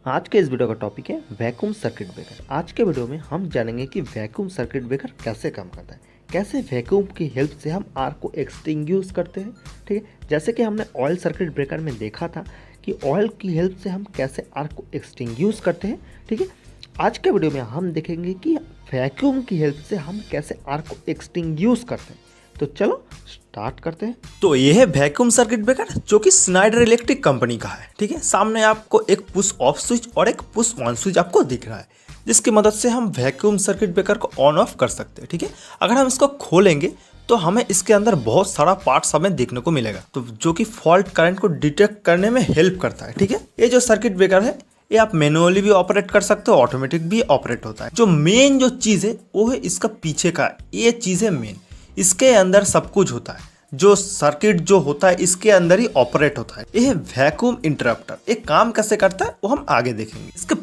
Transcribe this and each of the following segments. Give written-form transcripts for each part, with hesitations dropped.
आज के इस वीडियो का टॉपिक है वैक्यूम सर्किट ब्रेकर। आज के वीडियो में हम जानेंगे कि वैक्यूम सर्किट ब्रेकर कैसे काम करता है, कैसे वैक्यूम की हेल्प से हम आग को एक्सटिंग्विश करते हैं। ठीक है, जैसे कि हमने ऑयल सर्किट ब्रेकर में देखा था कि ऑयल की हेल्प से हम कैसे आग को एक्सटिंग्विश करते हैं। ठीक है, आज के वीडियो में हम देखेंगे कि वैक्यूम की हेल्प से हम कैसे आग को एक्सटिंग्विश करते हैं। तो चलो स्टार्ट करते हैं। तो ये है वैक्यूम सर्किट ब्रेकर जो कि स्नाइडर इलेक्ट्रिक कंपनी का है। ठीक है, सामने आपको एक पुश ऑफ स्विच और एक पुश ऑन स्विच आपको दिख रहा है, जिसकी मदद से हम वैक्यूम सर्किट ब्रेकर को ऑन ऑफ कर सकते हैं। ठीक है, अगर हम इसको खोलेंगे तो हमें इसके अंदर बहुत सारा पार्ट्स हमें देखने को मिलेगा, तो जो कि फॉल्ट करंट को डिटेक्ट करने में हेल्प करता है। ठीक है, ये जो सर्किट ब्रेकर है ये आप मैनुअली भी ऑपरेट कर सकते हो, ऑटोमेटिक भी ऑपरेट होता है। जो मेन जो चीज़ है वो है इसका पीछे का, ये चीज़ है मेन। इसके अंदर सब कुछ होता है, जो सर्किट जो होता है इसके अंदर ही ऑपरेट होता है। यह वैक्यूम इंटरप्टर एक काम कैसे करता है वो हम आगे देखेंगे। इसके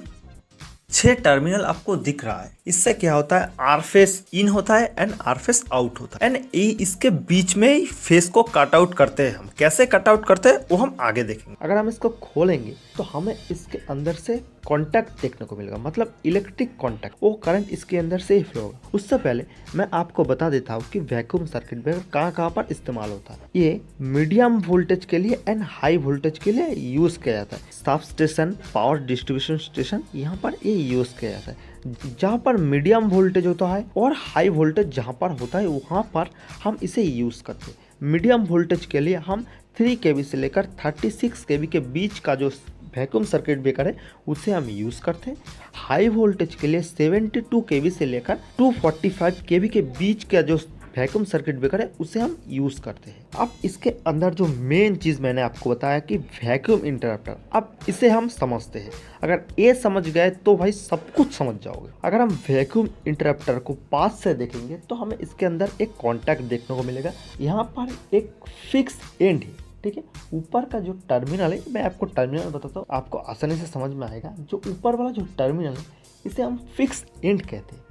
6 टर्मिनल आपको दिख रहा है। इससे क्या होता है, आर फेस इन होता है एंड आर फेस आउट होता है, एंड इसके बीच में ही फेस को कट आउट करते हैं। हम कैसे कट आउट करते हैं वो हम आगे देखेंगे। अगर हम इसको खोलेंगे तो हमें इसके अंदर से कॉन्टैक्ट देखने को मिलेगा, मतलब इलेक्ट्रिक कॉन्टैक्ट, वो करंट इसके अंदर से ही फ्लो होगा। उससे पहले मैं आपको बता देता हूँ कि वैक्यूम सर्किट ब्रेकर कहाँ कहाँ पर इस्तेमाल होता है। ये मीडियम वोल्टेज के लिए एंड हाई वोल्टेज के लिए यूज किया जाता है। Sub station, power distribution station, यहाँ पर ये यूज किया जाता है। जहाँ पर मीडियम वोल्टेज होता है और हाई वोल्टेज जहाँ पर होता है वहाँ पर हम इसे यूज करते हैं। मीडियम वोल्टेज के लिए हम 3 kV से लेकर 36 kV के बीच का जो वैक्यूम सर्किट ब्रेकर है उसे हम यूज़ करते हैं। हाई वोल्टेज के लिए 72 kV से लेकर 245 kV के बीच का जो वैक्यूम सर्किट ब्रेकर है उसे हम यूज़ करते हैं। अब इसके अंदर जो मेन चीज़ मैंने आपको बताया कि वैक्यूम इंटरप्टर, अब इसे हम समझते हैं। अगर ये समझ गए तो भाई सब कुछ समझ जाओगे। अगर हम वैक्यूम इंटरप्टर को पास से देखेंगे तो हमें इसके अंदर एक कॉन्टैक्ट देखने को मिलेगा। यहाँ पर एक फिक्स एंड है। ठीक है, ऊपर का जो टर्मिनल है, मैं आपको टर्मिनल बताता हूँ, आपको आसानी से समझ में आएगा। जो ऊपर वाला जो टर्मिनल है इसे हम फिक्स एंड कहते हैं।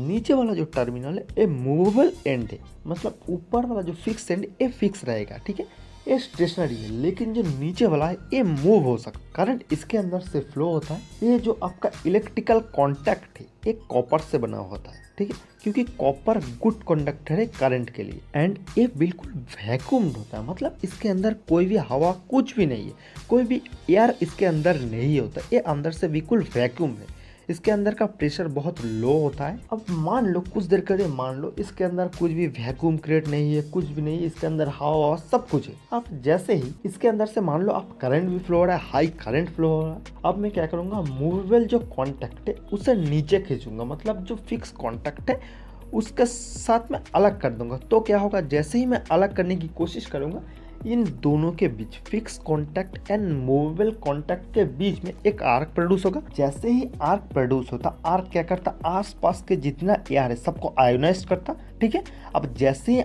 नीचे वाला जो टर्मिनल है ये मूवेबल एंड है, मतलब ऊपर वाला जो फिक्स एंड ये फिक्स रहेगा। ठीक है, ये स्टेशनरी है, लेकिन जो नीचे वाला है ये मूव हो सकता है। करंट इसके अंदर से फ्लो होता है। ये जो आपका इलेक्ट्रिकल कॉन्टैक्ट है ये कॉपर से बना होता है। ठीक है, क्योंकि कॉपर गुड कंडक्टर है करंट के लिए, एंड ये बिल्कुल वैक्यूम्ड होता है, मतलब इसके अंदर कोई भी हवा कुछ भी नहीं है, कोई भी एयर इसके अंदर नहीं होता। ये अंदर से बिल्कुल वैक्यूम है। इसके अंदर का प्रेशर बहुत लो होता है। अब मान लो कुछ देर के लिए मान लो इसके अंदर कुछ भी वैक्यूम क्रिएट नहीं है, कुछ भी नहीं है, इसके अंदर हवा सब कुछ है। अब जैसे ही इसके अंदर से मान लो आप करंट भी फ्लो हो रहा है, हाई करंट फ्लो हो रहा है, अब मैं क्या करूँगा, मूवेबल जो कॉन्टैक्ट है उसे नीचे खींचूंगा, मतलब जो फिक्स कॉन्टैक्ट है उसके साथ में अलग कर दूंगा। तो क्या होगा, जैसे ही मैं अलग करने की कोशिश करूंगा, इन दोनों के बीच, fix contact and movable contact के बीच में एक आर्क प्रोड्यूस होगा। जैसे ही आर्क प्रोड्यूस होता, आर्क क्या करता, आसपास के जितना एयर है सबको आयोनाइज करता। ठीक है, अब जैसे ही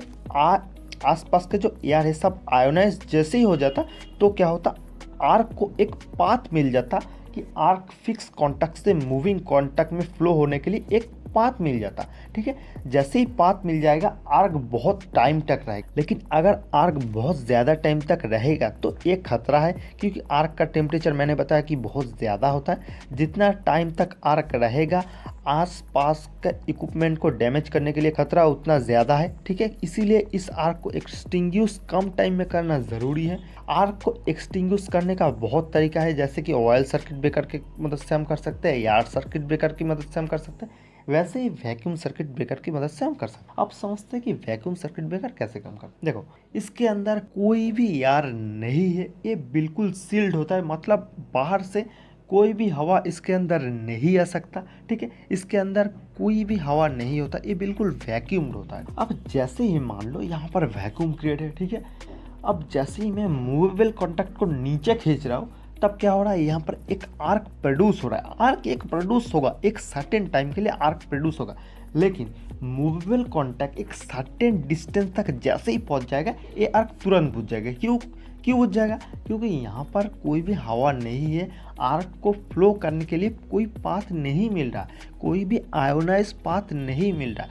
आसपास के जो एयर है सब आयोनाइज जैसे ही हो जाता तो क्या होता, आर्क को एक पाथ मिल जाता कि आर्क फिक्स कॉन्टैक्ट से मूविंग कॉन्टैक्ट में फ्लो होने के लिए एक पाथ मिल जाता। ठीक है, जैसे ही पाथ मिल जाएगा आर्क बहुत टाइम तक रहेगा। लेकिन अगर आर्क बहुत ज़्यादा टाइम तक रहेगा तो एक खतरा है, क्योंकि आर्क का टेम्परेचर मैंने बताया कि बहुत ज़्यादा होता है। जितना टाइम तक आर्क रहेगा आसपास का इक्विपमेंट को डैमेज करने के लिए खतरा उतना ज़्यादा है। ठीक है, इसीलिए इस आर्क को एक्सटिंग्विश कम टाइम में करना ज़रूरी है। आर्क को एक्सटिंग्विश करने का बहुत तरीका है, जैसे कि ऑयल सर्किट ब्रेकर की मदद से हम कर सकते हैं, एयर सर्किट ब्रेकर की मदद से हम कर सकते हैं, वैसे ही वैक्यूम सर्किट ब्रेकर की मदद से हम कर सकते हैं। अब समझते हैं कि वैक्यूम सर्किट ब्रेकर कैसे काम करता है। देखो, इसके अंदर कोई भी एयर नहीं है, ये बिल्कुल सील्ड होता है, मतलब बाहर से कोई भी हवा इसके अंदर नहीं आ सकता। ठीक है, इसके अंदर कोई भी हवा नहीं होता, ये बिल्कुल वैक्यूम्ड होता है। अब जैसे ही मान लो यहाँ पर वैक्यूम क्रिएट है, ठीक है, अब जैसे ही मैं मूवेबल कॉन्टैक्ट को नीचे खींच रहा हूँ तब क्या हो रहा है, यहाँ पर एक आर्क प्रोड्यूस हो रहा है। आर्क एक प्रोड्यूस होगा, एक सर्टेन टाइम के लिए आर्क प्रोड्यूस होगा, लेकिन मूवेबल कॉन्टैक्ट एक सर्टेन डिस्टेंस तक जैसे ही पहुँच जाएगा ये आर्क तुरंत बुझ जाएगा। क्यों बुझ जाएगा, क्योंकि यहाँ पर कोई भी हवा नहीं है, आर्क को फ्लो करने के लिए कोई पाथ नहीं मिल रहा, कोई भी आयोनाइज पाथ नहीं मिल रहा।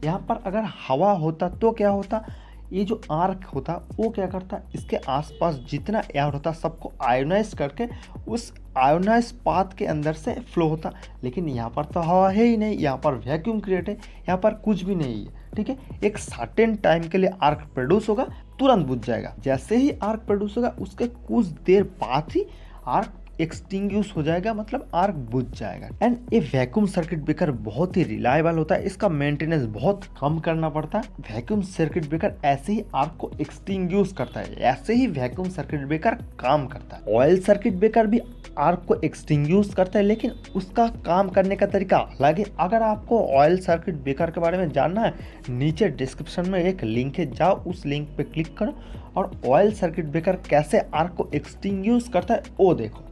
यहाँ पर अगर हवा होता तो क्या होता, ये जो आर्क होता वो क्या करता, इसके आसपास जितना एयर होता सबको आयोनाइज करके उस आयोनाइज पाथ के अंदर से फ्लो होता। लेकिन यहाँ पर तो हवा है ही नहीं, यहाँ पर वैक्यूम क्रिएट है, यहाँ पर कुछ भी नहीं है। ठीक है, एक सर्टेन टाइम के लिए आर्क प्रोड्यूस होगा, तुरंत बुझ जाएगा। जैसे ही आर्क प्रोड्यूस होगा उसके कुछ देर बाद ही आर्क एक्सटिंग्विश हो जाएगा, मतलब आर्क बुझ जाएगा। एंड ये वैक्यूम सर्किट ब्रेकर बहुत ही रिलायबल होता है, इसका मेंटेनेंस बहुत कम करना पड़ता है। वैक्यूम सर्किट ब्रेकर ऐसे ही आर्क को एक्सटिंग्विश करता है, ऐसे ही वैक्यूम सर्किट ब्रेकर काम करता है। ऑयल सर्किट ब्रेकर भी आर्क को एक्सटिंग्विश करता है, लेकिन उसका काम करने का तरीका अलग है। अगर आपको ऑयल सर्किट ब्रेकर के बारे में जानना है, नीचे डिस्क्रिप्शन में एक लिंक है, जाओ उस लिंक पे क्लिक करो और ऑयल सर्किट ब्रेकर कैसे आर्क को एक्सटिंग्विश करता है वो देखो।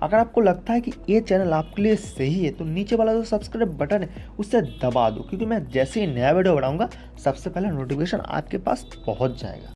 अगर आपको लगता है कि ये चैनल आपके लिए सही है तो नीचे वाला जो सब्सक्राइब बटन है उसे दबा दो, क्योंकि मैं जैसे ही नया वीडियो बनाऊंगा सबसे पहले नोटिफिकेशन आपके पास पहुंच जाएगा।